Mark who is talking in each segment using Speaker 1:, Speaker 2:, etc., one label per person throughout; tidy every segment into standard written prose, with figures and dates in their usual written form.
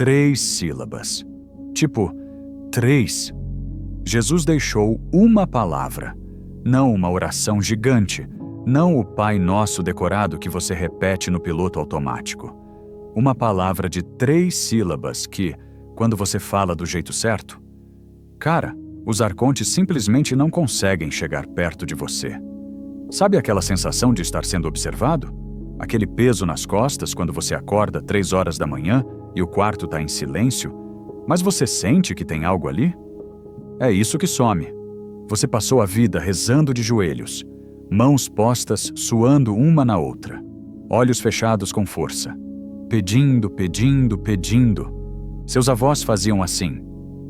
Speaker 1: 3 sílabas. Tipo, 3. Jesus deixou uma palavra, não uma oração gigante, não o Pai Nosso decorado que você repete no piloto automático. Uma palavra de 3 sílabas que, quando você fala do jeito certo, cara, os arcontes simplesmente não conseguem chegar perto de você. Sabe aquela sensação de estar sendo observado? Aquele peso nas costas quando você acorda 3 horas da manhã e o quarto está em silêncio, mas você sente que tem algo ali? É isso que some. Você passou a vida rezando de joelhos, mãos postas suando uma na outra, olhos fechados com força, pedindo, pedindo, pedindo. Seus avós faziam assim.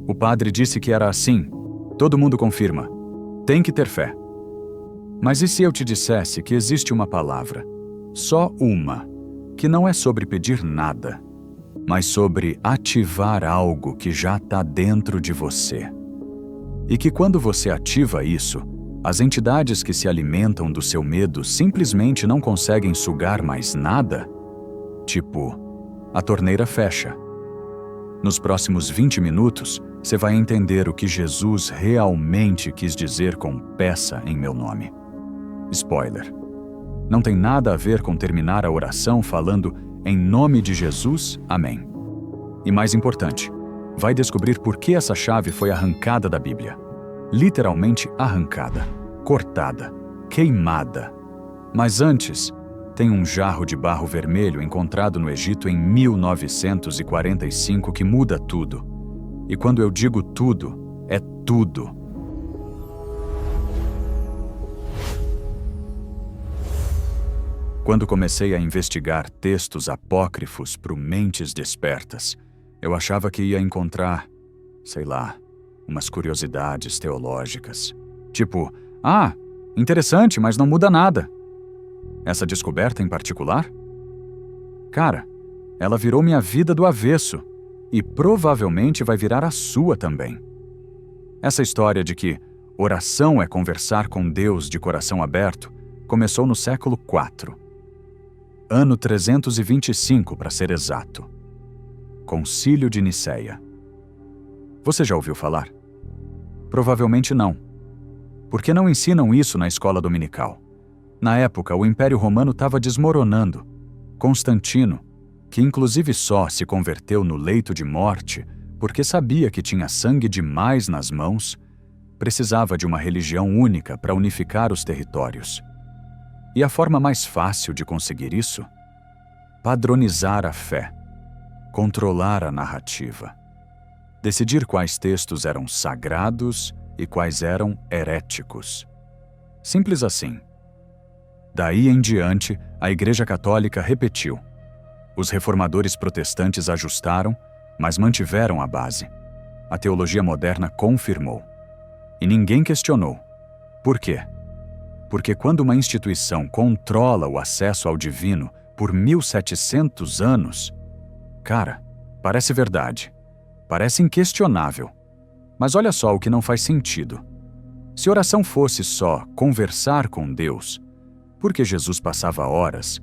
Speaker 1: O padre disse que era assim. Todo mundo confirma. Tem que ter fé. Mas e se eu te dissesse que existe uma palavra, só uma, que não é sobre pedir nada, mas sobre ativar algo que já está dentro de você? E que quando você ativa isso, as entidades que se alimentam do seu medo simplesmente não conseguem sugar mais nada? Tipo, a torneira fecha. Nos próximos 20 minutos, você vai entender o que Jesus realmente quis dizer com peça em meu nome. Spoiler. Não tem nada a ver com terminar a oração falando em nome de Jesus, amém. E mais importante, vai descobrir por que essa chave foi arrancada da Bíblia. Literalmente arrancada, cortada, queimada. Mas antes, tem um jarro de barro vermelho encontrado no Egito em 1945 que muda tudo. E quando eu digo tudo, é tudo. Quando comecei a investigar textos apócrifos para Mentes Despertas, eu achava que ia encontrar, sei lá, umas curiosidades teológicas. Tipo, interessante, mas não muda nada. Essa descoberta em particular? Cara, ela virou minha vida do avesso e provavelmente vai virar a sua também. Essa história de que oração é conversar com Deus de coração aberto começou no século IV. Ano 325, para ser exato. Concílio de Nicéia. Você já ouviu falar? Provavelmente não. Porque não ensinam isso na escola dominical. Na época, o Império Romano estava desmoronando. Constantino, que inclusive só se converteu no leito de morte porque sabia que tinha sangue demais nas mãos, precisava de uma religião única para unificar os territórios. E a forma mais fácil de conseguir isso? Padronizar a fé, controlar a narrativa, decidir quais textos eram sagrados e quais eram heréticos. Simples assim. Daí em diante, a Igreja Católica repetiu. Os reformadores protestantes ajustaram, mas mantiveram a base. A teologia moderna confirmou. E ninguém questionou. Por quê? Porque quando uma instituição controla o acesso ao divino por 1700 anos, cara, parece verdade. Parece inquestionável. Mas olha só o que não faz sentido. Se oração fosse só conversar com Deus, por que Jesus passava horas,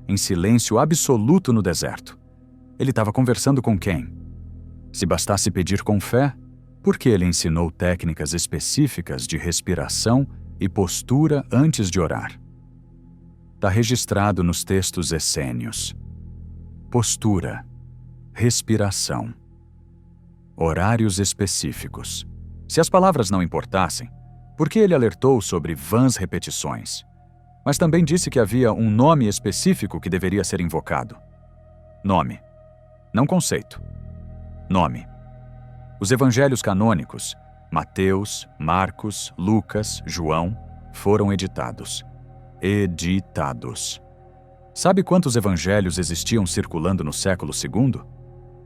Speaker 1: em silêncio absoluto no deserto? Ele estava conversando com quem? Se bastasse pedir com fé, por que ele ensinou técnicas específicas de respiração e postura antes de orar? Está registrado nos textos essênios. Postura, respiração, horários específicos. Se as palavras não importassem, por que ele alertou sobre vãs repetições? Mas também disse que havia um nome específico que deveria ser invocado. Nome. Não conceito. Nome. Os evangelhos canônicos, Mateus, Marcos, Lucas, João, foram editados. Editados. Sabe quantos evangelhos existiam circulando no século II?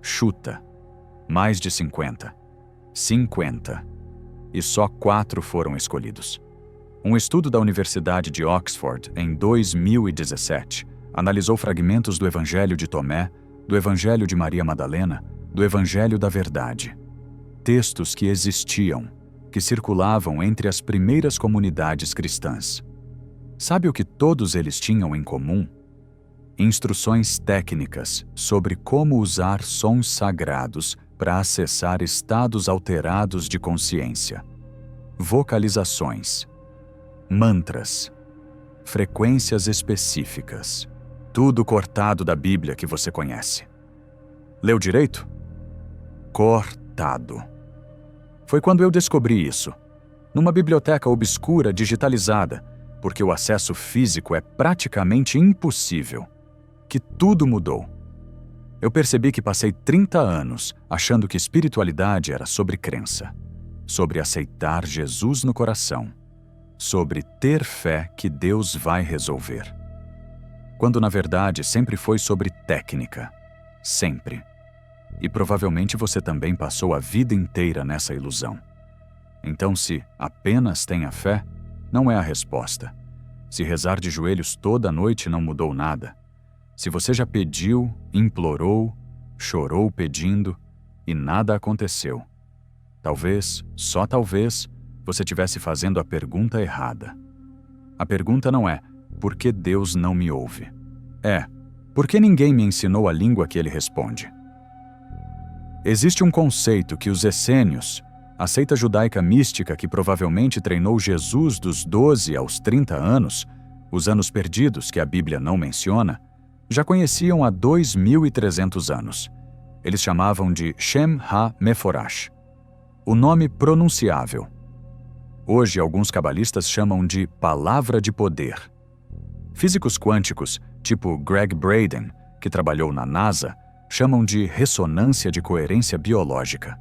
Speaker 1: Chuta. Mais de 50. 50. E só 4 foram escolhidos. Um estudo da Universidade de Oxford, em 2017, analisou fragmentos do Evangelho de Tomé, do Evangelho de Maria Madalena, do Evangelho da Verdade. Textos que existiam, que circulavam entre as primeiras comunidades cristãs. Sabe o que todos eles tinham em comum? instruções técnicas sobre como usar sons sagrados para acessar estados alterados de consciência, vocalizações, mantras, frequências específicas, tudo cortado da Bíblia que você conhece. Leu direito? Cortado. Foi quando eu descobri isso, numa biblioteca obscura digitalizada, porque o acesso físico é praticamente impossível, que tudo mudou. Eu percebi que passei 30 anos achando que espiritualidade era sobre crença, sobre aceitar Jesus no coração, sobre ter fé que Deus vai resolver. Quando na verdade sempre foi sobre técnica. Sempre. E provavelmente você também passou a vida inteira nessa ilusão. Então, se apenas tenha fé, não é a resposta. Se rezar de joelhos toda noite não mudou nada. Se você já pediu, implorou, chorou pedindo e nada aconteceu. Talvez, só talvez, você estivesse fazendo a pergunta errada. A pergunta não é, por que Deus não me ouve? É, por que ninguém me ensinou a língua que ele responde? Existe um conceito que os essênios, a seita judaica mística que provavelmente treinou Jesus dos 12 aos 30 anos, os anos perdidos que a Bíblia não menciona, já conheciam há 2.300 anos. Eles chamavam de Shem Ha-Meforash, o nome pronunciável. Hoje, alguns cabalistas chamam de palavra de poder. Físicos quânticos, tipo Greg Braden, que trabalhou na NASA, chamam de ressonância de coerência biológica.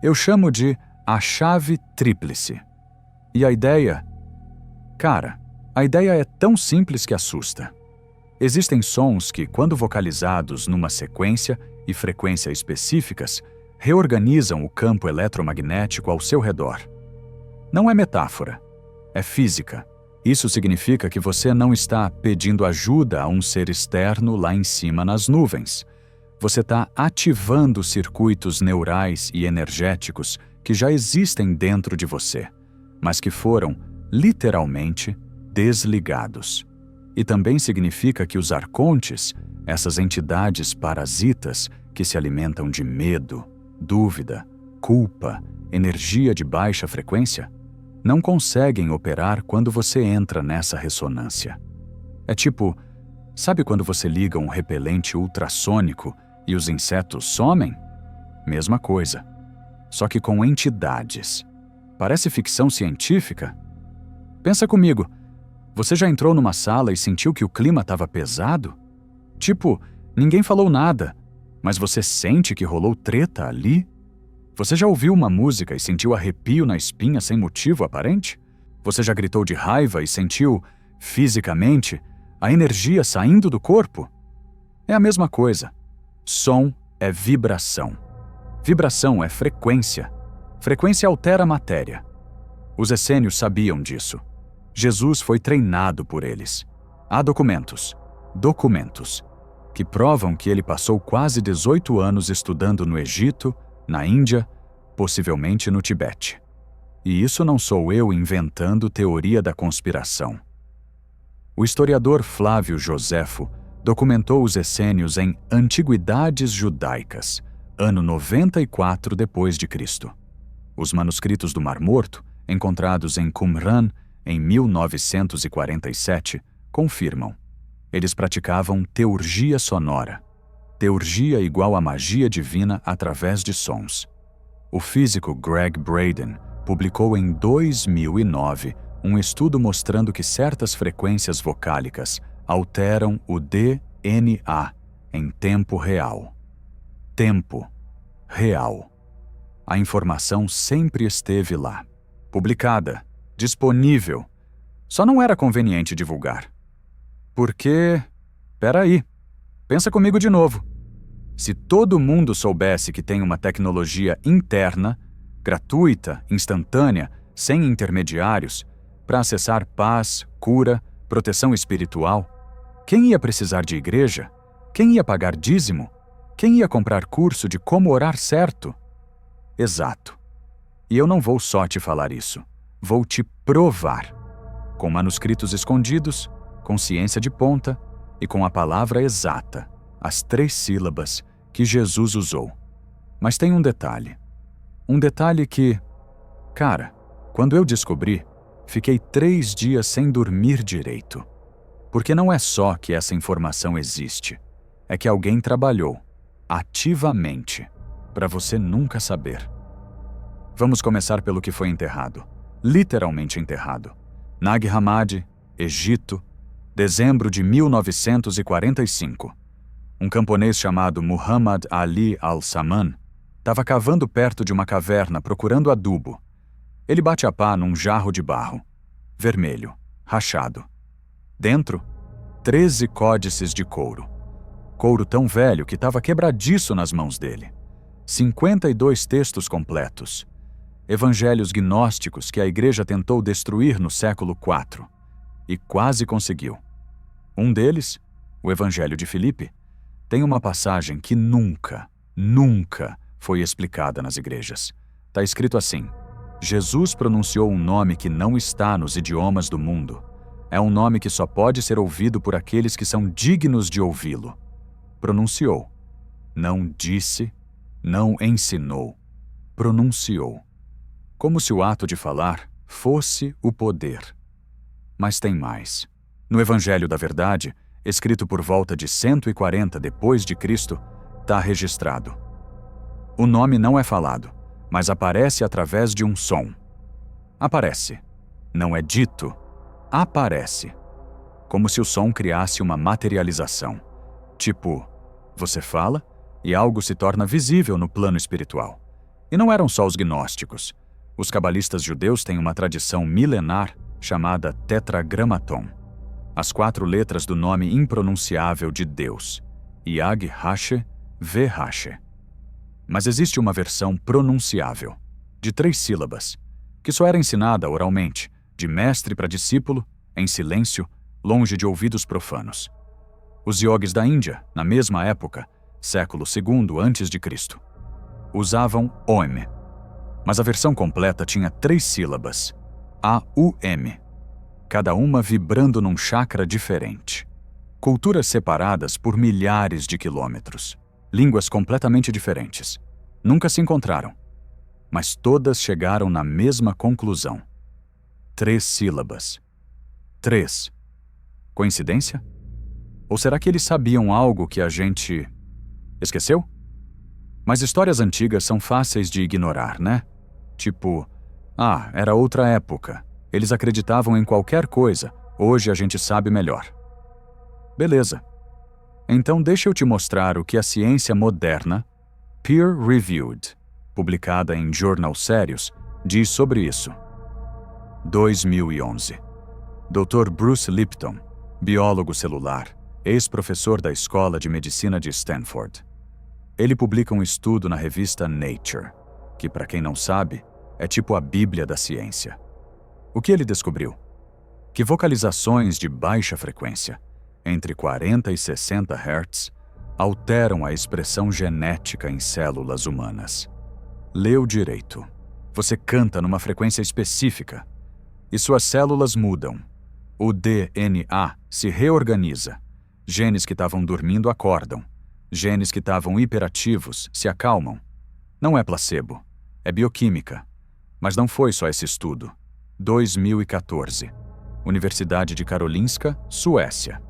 Speaker 1: Eu chamo de a chave tríplice. E a ideia? Cara, a ideia é tão simples que assusta. Existem sons que, quando vocalizados numa sequência e frequência específicas, reorganizam o campo eletromagnético ao seu redor. Não é metáfora, é física. Isso significa que você não está pedindo ajuda a um ser externo lá em cima nas nuvens. Você está ativando circuitos neurais e energéticos que já existem dentro de você, mas que foram, literalmente, desligados. E também significa que os arcontes, essas entidades parasitas que se alimentam de medo, dúvida, culpa, energia de baixa frequência, não conseguem operar quando você entra nessa ressonância. É tipo, sabe quando você liga um repelente ultrassônico e os insetos somem? Mesma coisa, só que com entidades. Parece ficção científica? Pensa comigo, você já entrou numa sala e sentiu que o clima estava pesado? Tipo, ninguém falou nada, mas você sente que rolou treta ali? Você já ouviu uma música e sentiu arrepio na espinha sem motivo aparente? Você já gritou de raiva e sentiu, fisicamente, a energia saindo do corpo? É a mesma coisa. Som é vibração. Vibração é frequência. Frequência altera a matéria. Os essênios sabiam disso. Jesus foi treinado por eles. Há documentos, que provam que ele passou quase 18 anos estudando no Egito, na Índia, possivelmente no Tibete. E isso não sou eu inventando teoria da conspiração. O historiador Flávio Joséfo documentou os essênios em Antiguidades Judaicas, ano 94 d.C. Os manuscritos do Mar Morto, encontrados em Qumran em 1947, confirmam. Eles praticavam teurgia sonora. Teurgia igual a magia divina através de sons. O físico Greg Braden publicou em 2009 um estudo mostrando que certas frequências vocálicas alteram o DNA em tempo real. Tempo real. A informação sempre esteve lá, publicada, disponível. Só não era conveniente divulgar. Porque... Peraí, pensa comigo de novo. Se todo mundo soubesse que tem uma tecnologia interna, gratuita, instantânea, sem intermediários, para acessar paz, cura, proteção espiritual, quem ia precisar de igreja? Quem ia pagar dízimo? Quem ia comprar curso de como orar certo? Exato. E eu não vou só te falar isso. Vou te provar. Com manuscritos escondidos, com ciência de ponta e com a palavra exata, as 3 sílabas que Jesus usou. Mas tem um detalhe. Um detalhe que, cara, quando eu descobri, fiquei 3 dias sem dormir direito. Porque não é só que essa informação existe, é que alguém trabalhou, ativamente, para você nunca saber. Vamos começar pelo que foi enterrado, literalmente enterrado. Nag Hammadi, Egito, dezembro de 1945. Um camponês chamado Muhammad Ali al-Saman estava cavando perto de uma caverna procurando adubo. Ele bate a pá num jarro de barro, vermelho, rachado. Dentro, 13 códices de couro. Couro tão velho que estava quebradiço nas mãos dele. 52 textos completos. Evangelhos gnósticos que a igreja tentou destruir no século IV. E quase conseguiu. Um deles, o Evangelho de Filipe, tem uma passagem que nunca foi explicada nas igrejas. Está escrito assim: Jesus pronunciou um nome que não está nos idiomas do mundo. É um nome que só pode ser ouvido por aqueles que são dignos de ouvi-lo. Pronunciou. Não disse, não ensinou. Pronunciou. Como se o ato de falar fosse o poder. Mas tem mais. No Evangelho da Verdade, escrito por volta de 140 depois de Cristo, está registrado. O nome não é falado, mas aparece através de um som. Aparece. Não é dito. Aparece. Como se o som criasse uma materialização. Tipo, você fala e algo se torna visível no plano espiritual. E não eram só os gnósticos. Os cabalistas judeus têm uma tradição milenar chamada Tetragramaton. As 4 letras do nome impronunciável de Deus. Yag Hashe Ve Hashe. Mas existe uma versão pronunciável, de 3 sílabas, que só era ensinada oralmente, de mestre para discípulo, em silêncio, longe de ouvidos profanos. Os yogis da Índia, na mesma época, século II a.C., usavam Om. Mas a versão completa tinha 3 sílabas, A-U-M, cada uma vibrando num chakra diferente. Culturas separadas por milhares de quilômetros, línguas completamente diferentes. Nunca se encontraram, mas todas chegaram na mesma conclusão. 3 sílabas. 3. Coincidência? Ou será que eles sabiam algo que a gente esqueceu? Mas histórias antigas são fáceis de ignorar, né? Tipo, era outra época. Eles acreditavam em qualquer coisa. Hoje a gente sabe melhor. Beleza. Então deixa eu te mostrar o que a ciência moderna, peer-reviewed, publicada em jornais sérios, diz sobre isso. 2011. Dr. Bruce Lipton, biólogo celular, ex-professor da Escola de Medicina de Stanford. Ele publica um estudo na revista Nature, que, para quem não sabe, é tipo a Bíblia da ciência. O que ele descobriu? Que vocalizações de baixa frequência, entre 40 e 60 Hz, alteram a expressão genética em células humanas. Leu direito. Você canta numa frequência específica e suas células mudam. O DNA se reorganiza. Genes que estavam dormindo acordam. Genes que estavam hiperativos se acalmam. Não é placebo, é bioquímica. Mas não foi só esse estudo. 2014. Universidade de Karolinska, Suécia.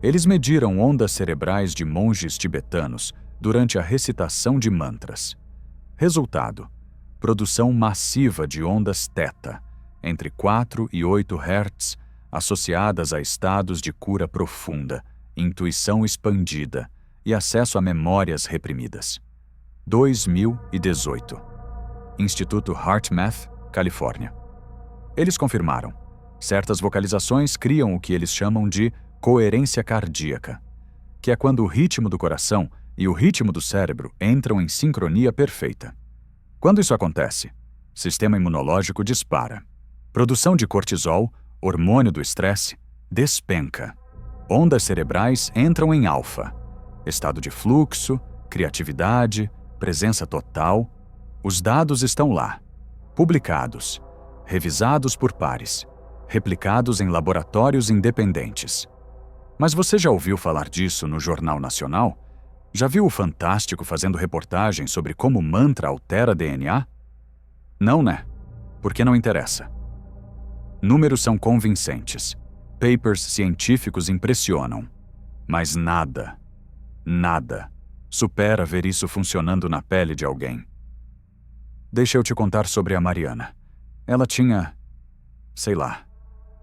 Speaker 1: Eles mediram ondas cerebrais de monges tibetanos durante a recitação de mantras. Resultado: produção massiva de ondas θ, entre 4 e 8 Hz, associadas a estados de cura profunda, intuição expandida e acesso a memórias reprimidas. 2018. Instituto HeartMath, Califórnia. Eles confirmaram. Certas vocalizações criam o que eles chamam de coerência cardíaca, que é quando o ritmo do coração e o ritmo do cérebro entram em sincronia perfeita. Quando isso acontece, sistema imunológico dispara. Produção de cortisol, hormônio do estresse, despenca. Ondas cerebrais entram em alfa. Estado de fluxo, criatividade, presença total. Os dados estão lá, publicados, revisados por pares, replicados em laboratórios independentes. Mas você já ouviu falar disso no Jornal Nacional? Já viu o Fantástico fazendo reportagem sobre como mantra altera DNA? Não, né? Porque não interessa. Números são convincentes. Papers científicos impressionam. Mas nada supera ver isso funcionando na pele de alguém. Deixa eu te contar sobre a Mariana. Ela tinha,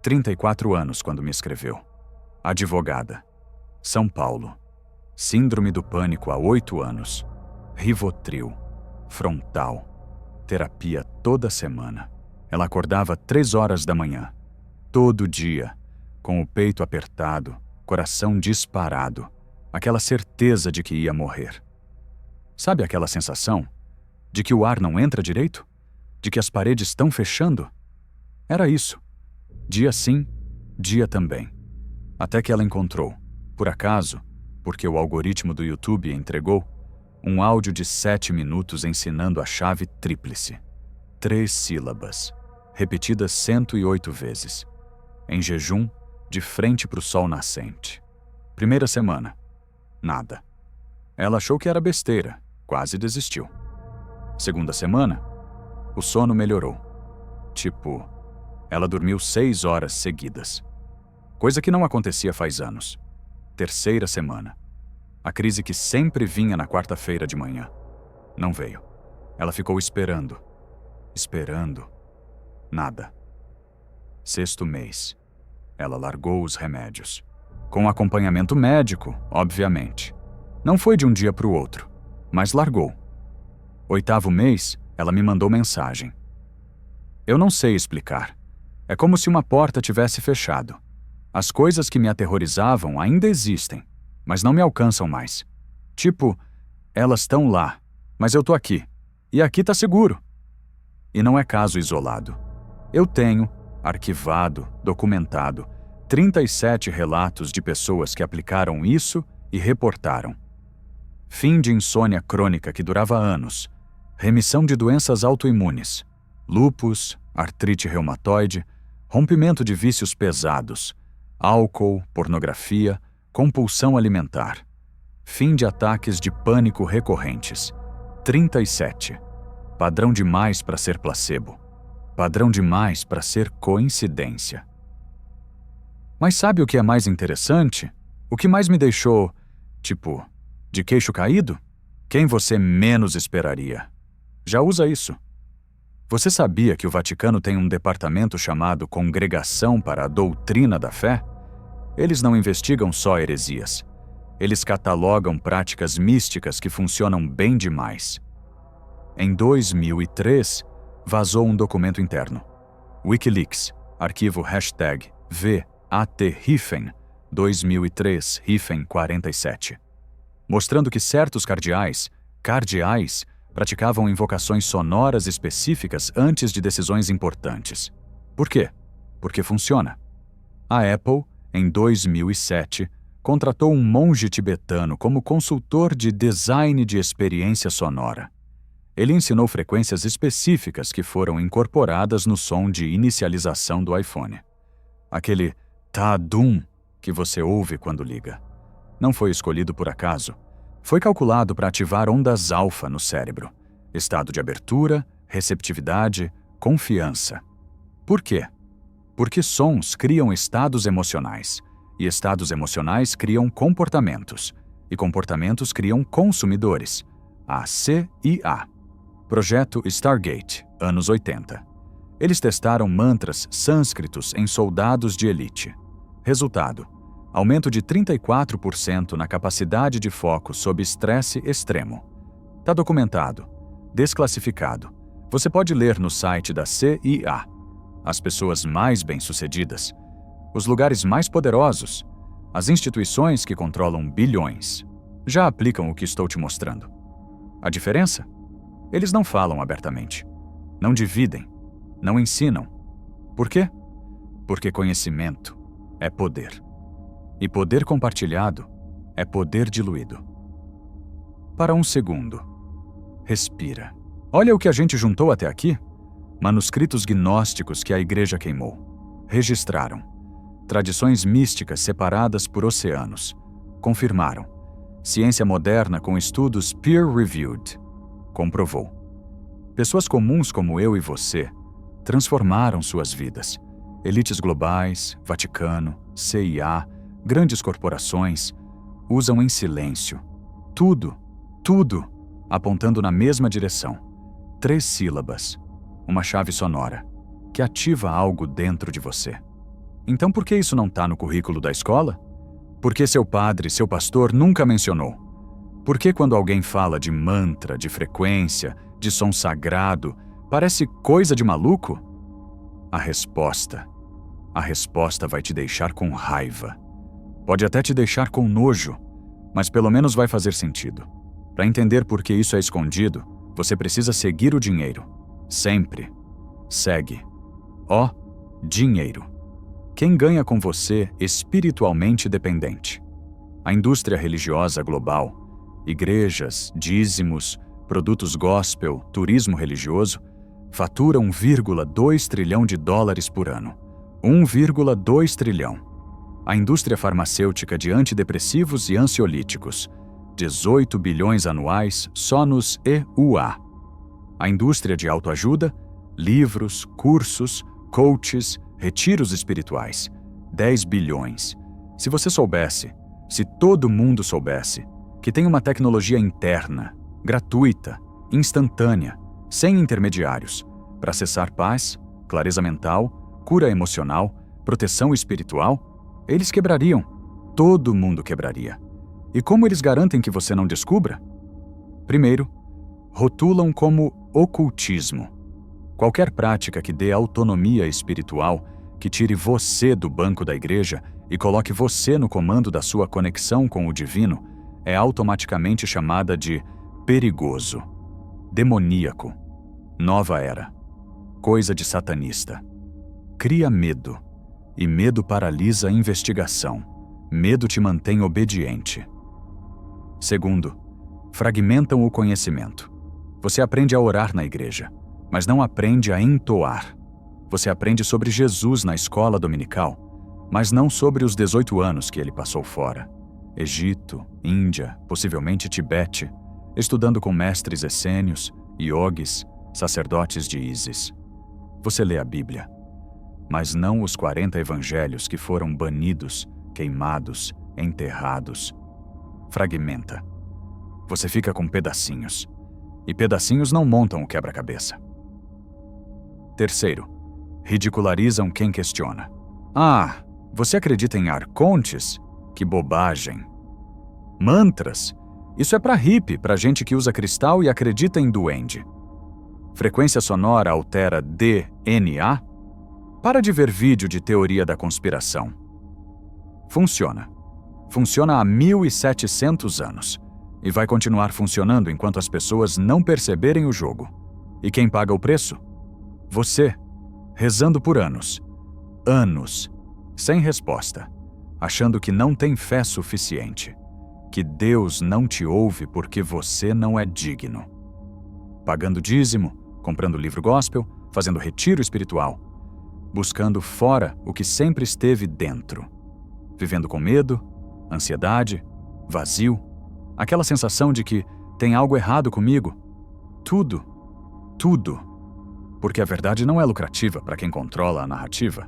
Speaker 1: 34 anos quando me escreveu. Advogada. São Paulo. Síndrome do pânico há 8 anos. Rivotril. Frontal. Terapia toda semana. Ela acordava 3 horas da manhã. Todo dia. Com o peito apertado, coração disparado. Aquela certeza de que ia morrer. Sabe aquela sensação? De que o ar não entra direito? De que as paredes estão fechando? Era isso. Dia sim, dia também. Até que ela encontrou, por acaso, porque o algoritmo do YouTube entregou, um áudio de 7 minutos ensinando a chave tríplice. 3 sílabas, repetidas 108 vezes. Em jejum, de frente para o sol nascente. Primeira semana. Nada. Ela achou que era besteira, quase desistiu. Segunda semana, o sono melhorou. Ela dormiu 6 horas seguidas. Coisa que não acontecia faz anos. Terceira semana. A crise que sempre vinha na quarta-feira de manhã. Não veio. Ela ficou esperando. Nada. Sexto mês. Ela largou os remédios. Com acompanhamento médico, obviamente. Não foi de um dia para o outro, mas largou. 8º mês, ela me mandou mensagem. Eu não sei explicar. É como se uma porta tivesse fechado. As coisas que me aterrorizavam ainda existem, mas não me alcançam mais. Elas estão lá, mas eu tô aqui. E aqui tá seguro. E não é caso isolado. Eu tenho, arquivado, documentado, 37 relatos de pessoas que aplicaram isso e reportaram. Fim de insônia crônica que durava anos. Remissão de doenças autoimunes. Lúpus, artrite reumatoide, rompimento de vícios pesados. Álcool, pornografia, compulsão alimentar. Fim de ataques de pânico recorrentes. 37. Padrão demais para ser placebo. Padrão demais para ser coincidência. Mas sabe o que é mais interessante? O que mais me deixou, de queixo caído? Quem você menos esperaria. Já usa isso. Você sabia que o Vaticano tem um departamento chamado Congregação para a Doutrina da Fé? Eles não investigam só heresias. Eles catalogam práticas místicas que funcionam bem demais. Em 2003, vazou um documento interno. Wikileaks, arquivo #VAT-2003-47, mostrando que certos cardeais, praticavam invocações sonoras específicas antes de decisões importantes. Por quê? Porque funciona. A Apple, em 2007, contratou um monge tibetano como consultor de design de experiência sonora. Ele ensinou frequências específicas que foram incorporadas no som de inicialização do iPhone. Aquele ta-dum que você ouve quando liga. Não foi escolhido por acaso. Foi calculado para ativar ondas alfa no cérebro. Estado de abertura, receptividade, confiança. Por quê? Porque sons criam estados emocionais. E estados emocionais criam comportamentos. E comportamentos criam consumidores. A CIA. Projeto Stargate, anos 80. Eles testaram mantras sânscritos em soldados de elite. Resultado: aumento de 34% na capacidade de foco sob estresse extremo. Tá documentado. Desclassificado. Você pode ler no site da CIA. As pessoas mais bem-sucedidas, os lugares mais poderosos, as instituições que controlam bilhões, já aplicam o que estou te mostrando. A diferença? Eles não falam abertamente, não dividem, não ensinam. Por quê? Porque conhecimento é poder. E poder compartilhado é poder diluído. Para um segundo. Respira. Olha o que a gente juntou até aqui. Manuscritos gnósticos que a igreja queimou. Registraram. tradições místicas separadas por oceanos. Confirmaram. Ciência moderna com estudos peer-reviewed comprovou. Pessoas comuns como eu e você transformaram suas vidas. Elites globais, Vaticano, CIA, grandes corporações, usam em silêncio. Tudo, apontando na mesma direção. 3 sílabas, uma chave sonora, que ativa algo dentro de você. Então por que isso não está no currículo da escola? Por que seu padre, seu pastor nunca mencionou? Por que quando alguém fala de mantra, de frequência, de som sagrado, parece coisa de maluco? A resposta vai te deixar com raiva. Pode até te deixar com nojo, mas pelo menos vai fazer sentido. Para entender por que isso é escondido, você precisa seguir o dinheiro. Sempre. Segue. Dinheiro. Quem ganha com você espiritualmente dependente? A indústria religiosa global, igrejas, dízimos, produtos gospel, turismo religioso, fatura 1,2 trilhão de dólares por ano. 1,2 trilhão. A indústria farmacêutica de antidepressivos e ansiolíticos, 18 bilhões anuais só nos EUA. A indústria de autoajuda, livros, cursos, coaches, retiros espirituais, 10 bilhões. Se você soubesse, se todo mundo soubesse, que tem uma tecnologia interna, gratuita, instantânea, sem intermediários, para acessar paz, clareza mental, cura emocional, proteção espiritual, eles quebrariam. Todo mundo quebraria. E como eles garantem que você não descubra? Primeiro, rotulam como ocultismo. Qualquer prática que dê autonomia espiritual, que tire você do banco da igreja e coloque você no comando da sua conexão com o divino, é automaticamente chamada de perigoso, demoníaco, nova era, coisa de satanista. Cria medo, e medo paralisa a investigação. Medo te mantém obediente. Segundo, fragmentam o conhecimento. Você aprende a orar na igreja, mas não aprende a entoar. Você aprende sobre Jesus na escola dominical, mas não sobre os 18 anos que ele passou fora. Egito, Índia, possivelmente Tibete, estudando com mestres essênios, iogues, sacerdotes de Ísis. Você lê a Bíblia, mas não os 40 evangelhos que foram banidos, queimados, enterrados. Fragmenta. Você fica com pedacinhos. E pedacinhos não montam o quebra-cabeça. Terceiro, ridicularizam quem questiona. Ah, você acredita em arcontes? Que bobagem. Mantras? Isso é pra hippie, pra gente que usa cristal e acredita em duende. Frequência sonora altera DNA? Para de ver vídeo de teoria da conspiração. Funciona. Funciona há 1.700 anos. E vai continuar funcionando enquanto as pessoas não perceberem o jogo. E quem paga o preço? Você, rezando por anos. Anos. Sem resposta. Achando que não tem fé suficiente. Que Deus não te ouve porque você não é digno. Pagando dízimo, comprando livro gospel, fazendo retiro espiritual. Buscando fora o que sempre esteve dentro. Vivendo com medo, ansiedade, vazio. Aquela sensação de que tem algo errado comigo. Tudo. Porque a verdade não é lucrativa para quem controla a narrativa.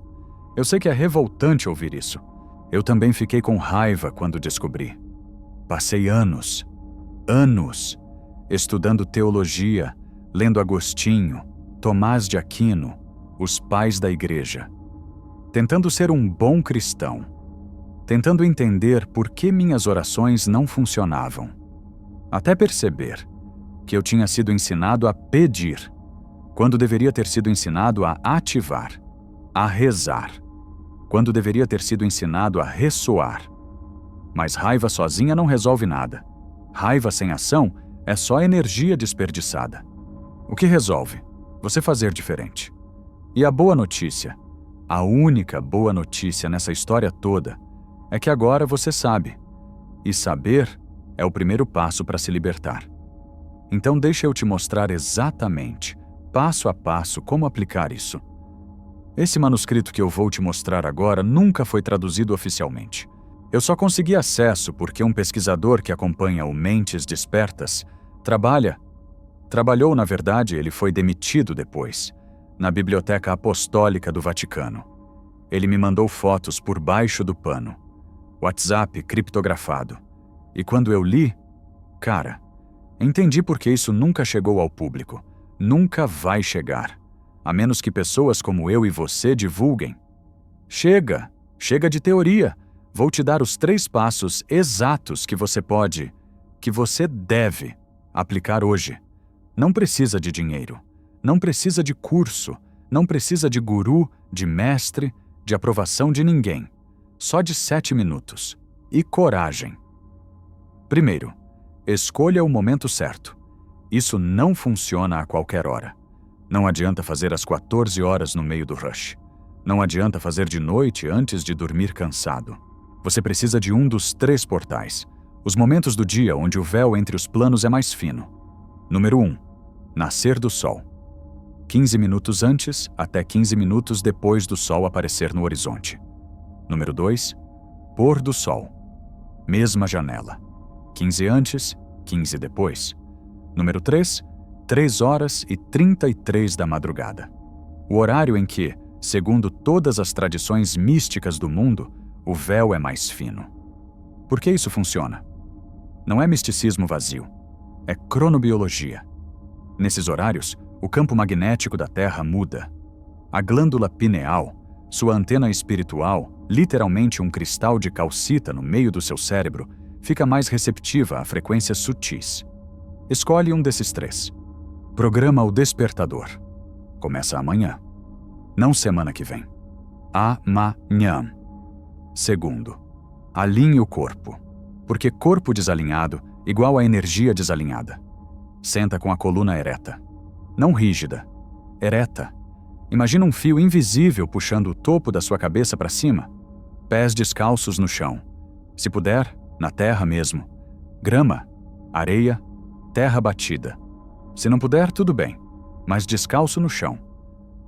Speaker 1: Eu sei que é revoltante ouvir isso. Eu também fiquei com raiva quando descobri. Passei anos, estudando teologia, lendo Agostinho, Tomás de Aquino, os pais da igreja. Tentando ser um bom cristão. Tentando entender por que minhas orações não funcionavam. Até perceber que eu tinha sido ensinado a pedir, quando deveria ter sido ensinado a ativar, a rezar, quando deveria ter sido ensinado a ressoar. Mas raiva sozinha não resolve nada. Raiva sem ação é só energia desperdiçada. O que resolve? Você fazer diferente. E a boa notícia, a única boa notícia nessa história toda, é que agora você sabe. E saber é o primeiro passo para se libertar. Então deixa eu te mostrar exatamente, passo a passo, como aplicar isso. Esse manuscrito que eu vou te mostrar agora nunca foi traduzido oficialmente. Eu só consegui acesso porque um pesquisador que acompanha o Mentes Despertas trabalhou, na verdade, ele foi demitido depois, na Biblioteca Apostólica do Vaticano. Ele me mandou fotos por baixo do pano, WhatsApp criptografado. E quando eu li, cara, entendi por que isso nunca chegou ao público. Nunca vai chegar, a menos que pessoas como eu e você divulguem. Chega de teoria. Vou te dar os 3 passos exatos que você deve aplicar hoje. Não precisa de dinheiro, não precisa de curso, não precisa de guru, de mestre, de aprovação de ninguém. Só de 7 minutos. E coragem. Primeiro, escolha o momento certo. Isso não funciona a qualquer hora. Não adianta fazer às 14 horas no meio do rush. Não adianta fazer de noite antes de dormir cansado. Você precisa de um dos 3 portais. Os momentos do dia onde o véu entre os planos é mais fino. Número 1. Nascer do sol. 15 minutos antes até 15 minutos depois do sol aparecer no horizonte. Número 2. Pôr do sol. Mesma janela. 15 antes, 15 depois. Número 3. 3 horas e 33 da madrugada. O horário em que, segundo todas as tradições místicas do mundo, o véu é mais fino. Por que isso funciona? Não é misticismo vazio. É cronobiologia. Nesses horários, o campo magnético da Terra muda. A glândula pineal, sua antena espiritual, literalmente um cristal de calcita no meio do seu cérebro, fica mais receptiva a frequências sutis. Escolhe um desses 3. Programa o despertador. Começa amanhã. Não semana que vem. Amanhã. Segundo, alinhe o corpo, porque corpo desalinhado igual a energia desalinhada. Senta com a coluna ereta. Não rígida, ereta. Imagina um fio invisível puxando o topo da sua cabeça para cima. Pés descalços no chão. Se puder, na terra mesmo. Grama, areia, terra batida. Se não puder, tudo bem, mas descalço no chão.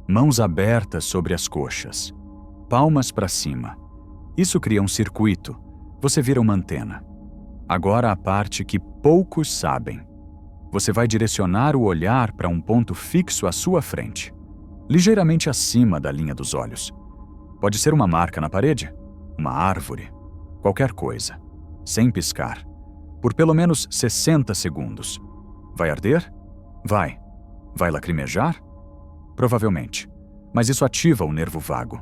Speaker 1: Mãos abertas sobre as coxas. Palmas para cima. Isso cria um circuito. Você vira uma antena. Agora a parte que poucos sabem. Você vai direcionar o olhar para um ponto fixo à sua frente, ligeiramente acima da linha dos olhos. Pode ser uma marca na parede, uma árvore, qualquer coisa, sem piscar, por pelo menos 60 segundos. Vai arder? Vai. Vai lacrimejar? Provavelmente. Mas isso ativa o nervo vago,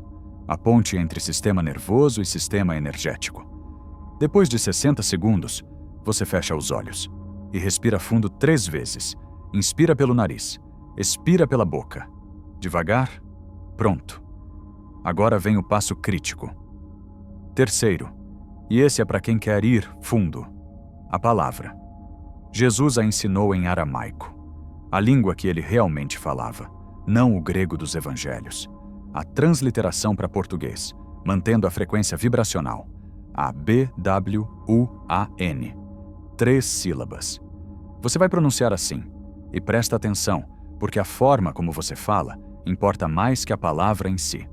Speaker 1: a ponte entre sistema nervoso e sistema energético. Depois de 60 segundos, você fecha os olhos e respira fundo 3 vezes. Inspira pelo nariz, expira pela boca. Devagar, pronto. Agora vem o passo crítico. Terceiro, e esse é para quem quer ir fundo, a palavra. Jesus a ensinou em aramaico, a língua que ele realmente falava, não o grego dos evangelhos. A transliteração para português, mantendo a frequência vibracional, a B-W-U-A-N. 3 sílabas. Você vai pronunciar assim, e presta atenção, porque a forma como você fala importa mais que a palavra em si.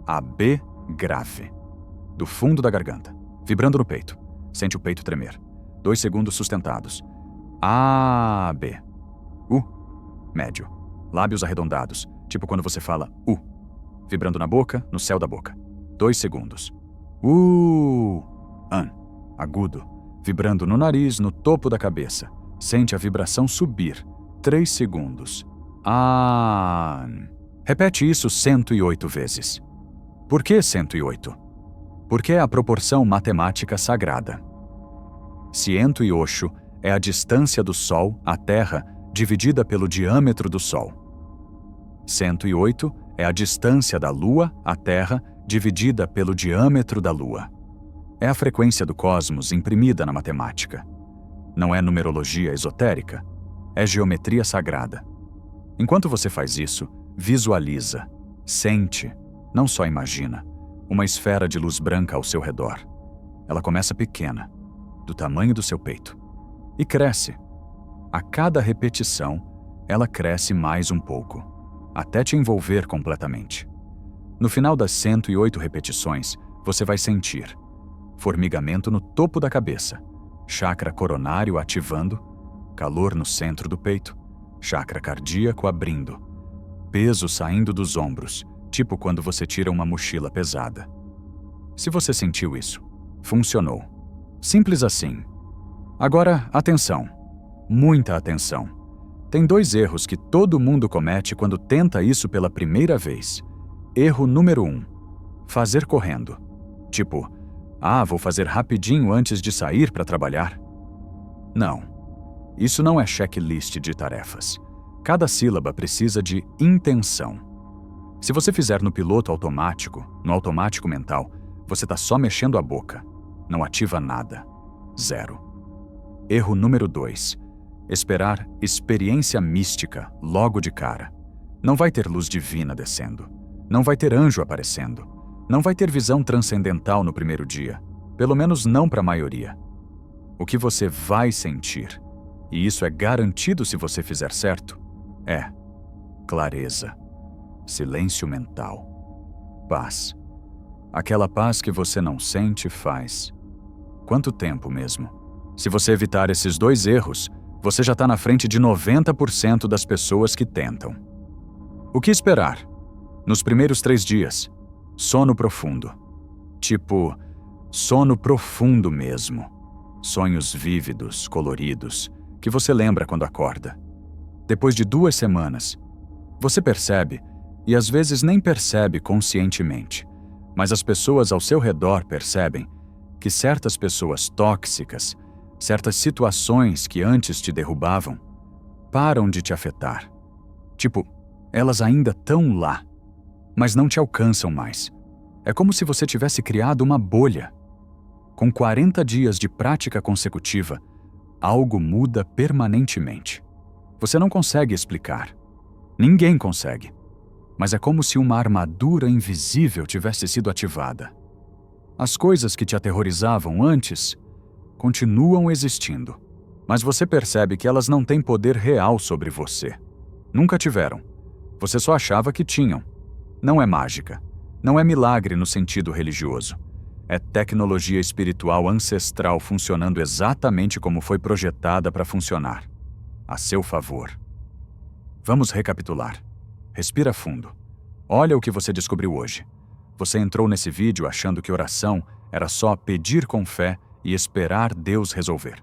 Speaker 1: A B grave. Do fundo da garganta, vibrando no peito. Sente o peito tremer. 2 segundos sustentados. A, B. U, médio. Lábios arredondados, tipo quando você fala U. Vibrando na boca, no céu da boca. 2 segundos. An, agudo. Vibrando no nariz, no topo da cabeça. Sente a vibração subir. 3 segundos. An. Repete isso 108 vezes. Por que 108? Porque é a proporção matemática sagrada. Ciento e Osho é a distância do Sol à Terra dividida pelo diâmetro do Sol. 108 é a distância da Lua à Terra dividida pelo diâmetro da Lua. É a frequência do cosmos imprimida na matemática. Não é numerologia esotérica, é geometria sagrada. Enquanto você faz isso, visualiza, sente, não só imagina, uma esfera de luz branca ao seu redor. Ela começa pequena, do tamanho do seu peito, e cresce. A cada repetição, ela cresce mais um pouco, até te envolver completamente. No final das 108 repetições, você vai sentir formigamento no topo da cabeça, chakra coronário ativando, calor no centro do peito, chakra cardíaco abrindo, peso saindo dos ombros, tipo quando você tira uma mochila pesada. Se você sentiu isso, funcionou. Simples assim. Agora, atenção. Muita atenção. Tem 2 erros que todo mundo comete quando tenta isso pela primeira vez. Erro número 1. Fazer correndo. Tipo, vou fazer rapidinho antes de sair para trabalhar. Não. Isso não é checklist de tarefas. Cada sílaba precisa de intenção. Se você fizer no piloto automático, no automático mental, você está só mexendo a boca. Não ativa nada. 0. Erro número 2. Esperar experiência mística logo de cara. Não vai ter luz divina descendo. Não vai ter anjo aparecendo. Não vai ter visão transcendental no primeiro dia. Pelo menos não para a maioria. O que você vai sentir, e isso é garantido se você fizer certo, é clareza, silêncio mental, paz. Aquela paz que você não sente faz quanto tempo mesmo? Se você evitar esses 2 erros, você já está na frente de 90% das pessoas que tentam. O que esperar? Nos primeiros 3 dias, sono profundo. Tipo, sono profundo mesmo. Sonhos vívidos, coloridos, que você lembra quando acorda. Depois de 2 semanas, você percebe, e às vezes nem percebe conscientemente, mas as pessoas ao seu redor percebem que certas pessoas tóxicas, certas situações que antes te derrubavam, param de te afetar. Tipo, elas ainda estão lá, mas não te alcançam mais. É como se você tivesse criado uma bolha. Com 40 dias de prática consecutiva, algo muda permanentemente. Você não consegue explicar. Ninguém consegue. Mas é como se uma armadura invisível tivesse sido ativada. As coisas que te aterrorizavam antes continuam existindo, mas você percebe que elas não têm poder real sobre você. Nunca tiveram. Você só achava que tinham. Não é mágica. Não é milagre no sentido religioso. É tecnologia espiritual ancestral funcionando exatamente como foi projetada para funcionar. A seu favor. Vamos recapitular. Respira fundo. Olha o que você descobriu hoje. Você entrou nesse vídeo achando que oração era só pedir com fé e esperar Deus resolver.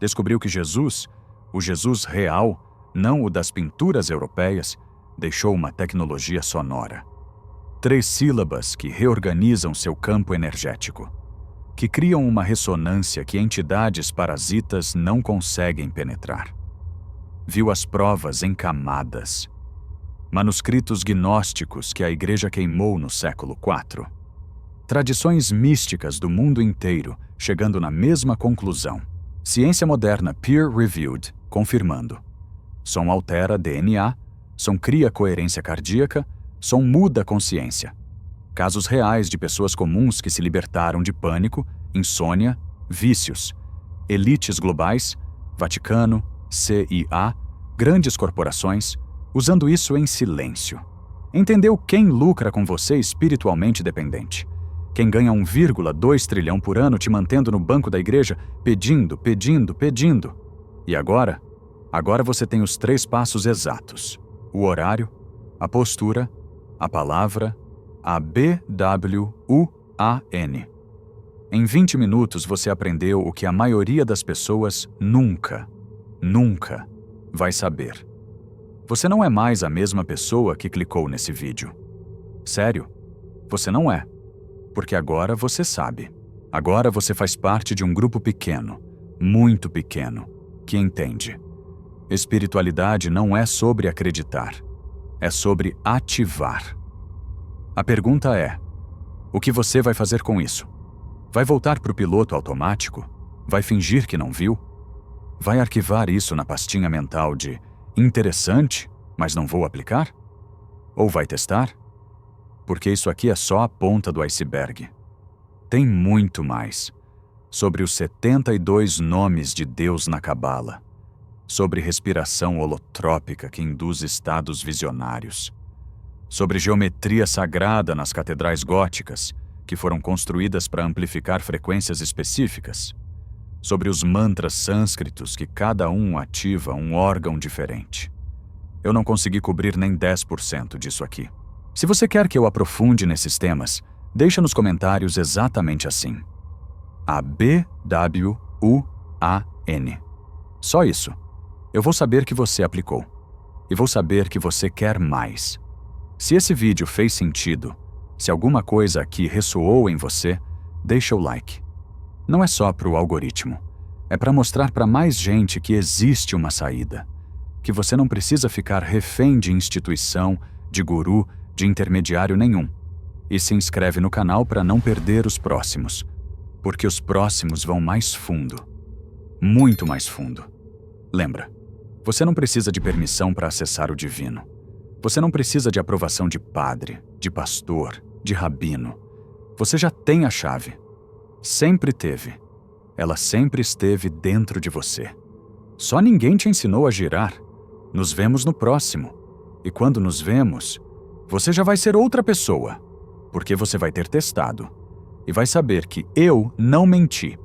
Speaker 1: Descobriu que Jesus, o Jesus real, não o das pinturas europeias, deixou uma tecnologia sonora. 3 sílabas que reorganizam seu campo energético, que criam uma ressonância que entidades parasitas não conseguem penetrar. Viu as provas em camadas. Manuscritos gnósticos que a Igreja queimou no século IV. Tradições místicas do mundo inteiro chegando na mesma conclusão. Ciência moderna peer-reviewed, confirmando. Som altera DNA, som cria coerência cardíaca, som muda consciência. Casos reais de pessoas comuns que se libertaram de pânico, insônia, vícios. Elites globais, Vaticano, CIA, grandes corporações, usando isso em silêncio. Entendeu quem lucra com você espiritualmente dependente? Quem ganha 1,2 trilhão por ano te mantendo no banco da igreja, pedindo, pedindo, pedindo. E agora? Agora você tem os 3 passos exatos. O horário, a postura, a palavra, a BWUAN. Em 20 minutos você aprendeu o que a maioria das pessoas nunca vai saber. Você não é mais a mesma pessoa que clicou nesse vídeo. Sério, você não é. Porque agora você sabe. Agora você faz parte de um grupo pequeno, muito pequeno, que entende. Espiritualidade não é sobre acreditar, é sobre ativar. A pergunta é: o que você vai fazer com isso? Vai voltar para o piloto automático? Vai fingir que não viu? Vai arquivar isso na pastinha mental de interessante, mas não vou aplicar? Ou vai testar? Porque isso aqui é só a ponta do iceberg. Tem muito mais. Sobre os 72 nomes de Deus na Cabala. Sobre respiração holotrópica que induz estados visionários. sobre geometria sagrada nas catedrais góticas, que foram construídas para amplificar frequências específicas, sobre os mantras sânscritos que cada um ativa um órgão diferente. Eu não consegui cobrir nem 10% disso aqui. Se você quer que eu aprofunde nesses temas, deixa nos comentários exatamente assim. ABWUAN. Só isso. Eu vou saber que você aplicou. E vou saber que você quer mais. Se esse vídeo fez sentido, se alguma coisa aqui ressoou em você, deixa o like. Não é só para o algoritmo. É para mostrar para mais gente que existe uma saída. Que você não precisa ficar refém de instituição, de guru, de intermediário nenhum. E se inscreve no canal para não perder os próximos. Porque os próximos vão mais fundo. Muito mais fundo. Lembra, você não precisa de permissão para acessar o divino. Você não precisa de aprovação de padre, de pastor, de rabino. Você já tem a chave. Sempre teve. Ela sempre esteve dentro de você. Só ninguém te ensinou a girar. Nos vemos no próximo. E quando nos vemos, você já vai ser outra pessoa. Porque você vai ter testado. E vai saber que eu não menti.